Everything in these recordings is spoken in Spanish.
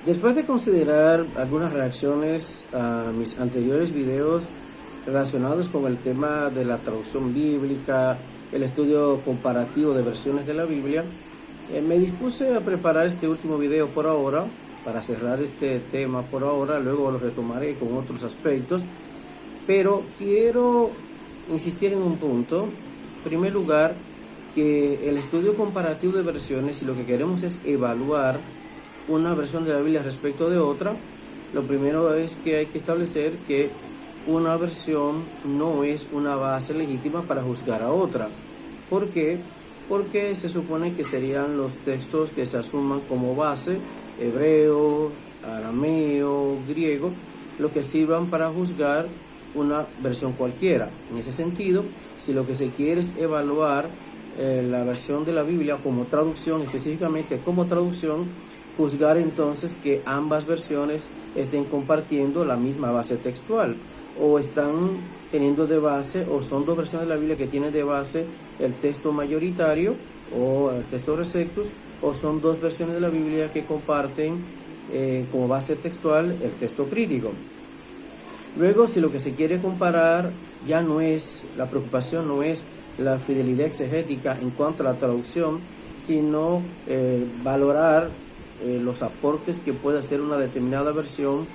Después de considerar algunas reacciones a mis anteriores videos relacionados con el tema de la traducción bíblica, el estudio comparativo de versiones de la Biblia, me dispuse a preparar este último video por ahora, para cerrar este tema por ahora, luego lo retomaré con otros aspectos, pero quiero insistir en un punto. En primer lugar, que el estudio comparativo de versiones, si lo que queremos es evaluar una versión de la Biblia respecto de otra, lo primero es que hay que establecer que una versión no es una base legítima para juzgar a otra. ¿Por qué? Porque se supone que serían los textos que se asuman como base, hebreo, arameo, griego, lo que sirvan para juzgar una versión cualquiera. En ese sentido, si lo que se quiere es evaluar la versión de la Biblia como traducción, específicamente como traducción, juzgar entonces que ambas versiones estén compartiendo la misma base textual, o están teniendo de base, o son dos versiones de la Biblia que tienen de base el texto mayoritario o el texto receptus, o son dos versiones de la Biblia que comparten como base textual el texto crítico. Luego, si lo que se quiere comparar ya no es, la preocupación no es la fidelidad exegética en cuanto a la traducción, sino valorar los aportes que puede hacer una determinada versión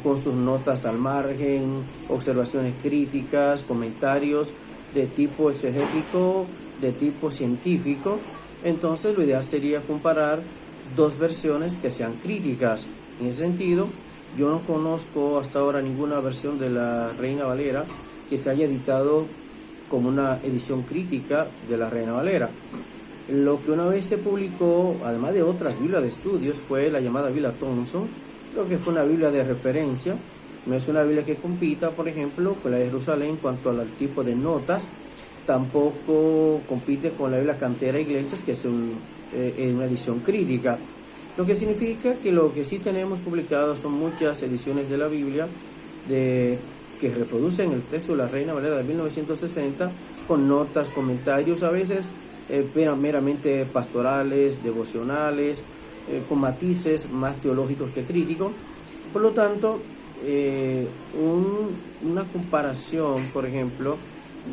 con sus notas al margen, observaciones críticas, comentarios de tipo exegético, de tipo científico. Entonces lo ideal sería comparar dos versiones que sean críticas. En ese sentido, yo no conozco hasta ahora ninguna versión de la Reina Valera que se haya editado como una edición crítica de la Reina Valera. Lo que una vez se publicó, además de otras Biblias de estudios, fue la llamada Biblia Thompson. Creo que fue una Biblia de referencia. No es una Biblia que compita, por ejemplo, con la de Jerusalén en cuanto al tipo de notas. Tampoco compite con la Biblia Cantera Iglesias, que es una edición crítica. Lo que significa que lo que sí tenemos publicado son muchas ediciones de la Biblia que reproducen el texto de la Reina Valera de 1960 con notas, comentarios, a veces meramente pastorales, devocionales, con matices más teológicos que críticos. Por lo tanto, una comparación, por ejemplo,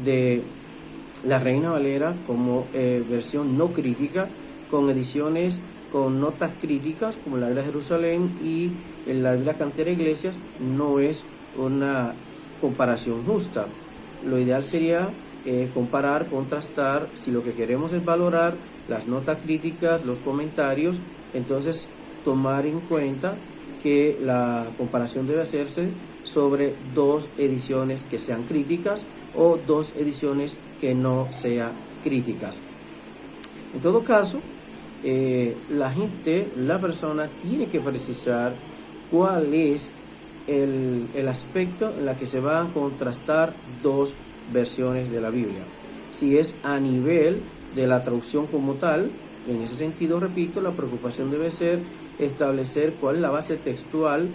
de la Reina Valera como versión no crítica con ediciones con notas críticas como la Biblia de Jerusalén y la Biblia Cantera Iglesias no es una comparación justa. Lo ideal sería comparar, contrastar. Si lo que queremos es valorar las notas críticas, los comentarios, entonces tomar en cuenta que la comparación debe hacerse sobre dos ediciones que sean críticas o dos ediciones que no sean críticas. En todo caso, la persona tiene que precisar cuál es el aspecto en la que se van a contrastar dos versiones de la Biblia. Si es a nivel de la traducción como tal, en ese sentido, repito, la preocupación debe ser establecer cuál es la base textual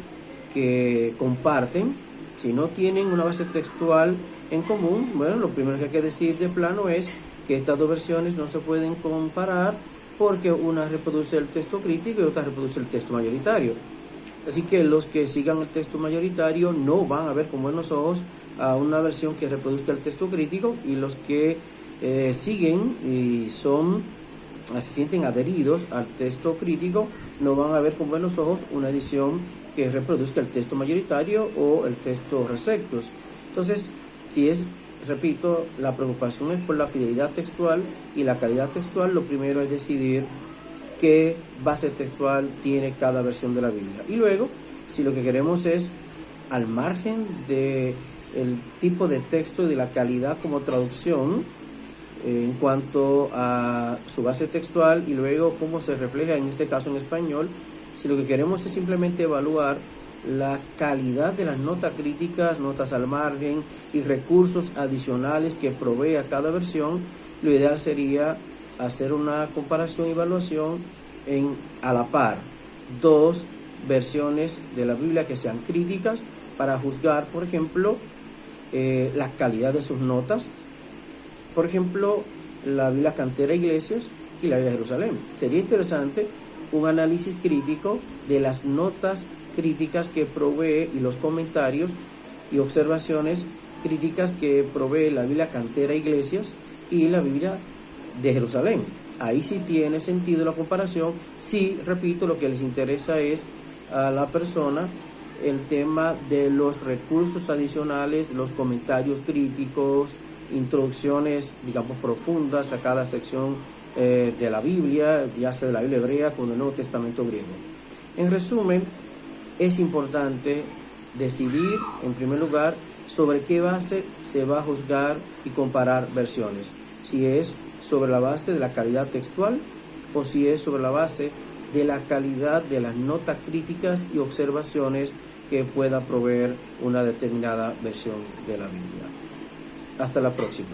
que comparten. Si no tienen una base textual en común, bueno, lo primero que hay que decir de plano es que estas dos versiones no se pueden comparar porque una reproduce el texto crítico y otra reproduce el texto mayoritario. Así que los que sigan el texto mayoritario no van a ver con buenos ojos a una versión que reproduzca el texto crítico, y los que siguen y se sienten adheridos al texto crítico no van a ver con buenos ojos una edición que reproduzca el texto mayoritario o el texto receptus. Entonces, repito, la preocupación es por la fidelidad textual y la calidad textual. Lo primero es decidir qué base textual tiene cada versión de la Biblia. Y luego, si lo que queremos es, al margen del tipo de texto y de la calidad como traducción, en cuanto a su base textual y luego cómo se refleja en este caso en español, si lo que queremos es simplemente evaluar la calidad de las notas críticas, notas al margen y recursos adicionales que provee a cada versión, lo ideal sería hacer una comparación y evaluación a la par dos versiones de la Biblia que sean críticas para juzgar, por ejemplo, la calidad de sus notas. Por ejemplo, la Biblia Cantera Iglesias y la Biblia de Jerusalén. Sería interesante un análisis crítico de las notas críticas que provee y los comentarios y observaciones críticas que provee la Biblia Cantera Iglesias y la Biblia de Jerusalén. Ahí sí tiene sentido la comparación. Sí, repito, lo que les interesa es a la persona el tema de los recursos adicionales, los comentarios críticos, introducciones, digamos, profundas a cada sección de la Biblia, ya sea de la Biblia hebrea como del Nuevo Testamento griego. En resumen, es importante decidir, en primer lugar, sobre qué base se va a juzgar y comparar versiones. Si es sobre la base de la calidad textual o si es sobre la base de la calidad de las notas críticas y observaciones que pueda proveer una determinada versión de la Biblia. Hasta la próxima.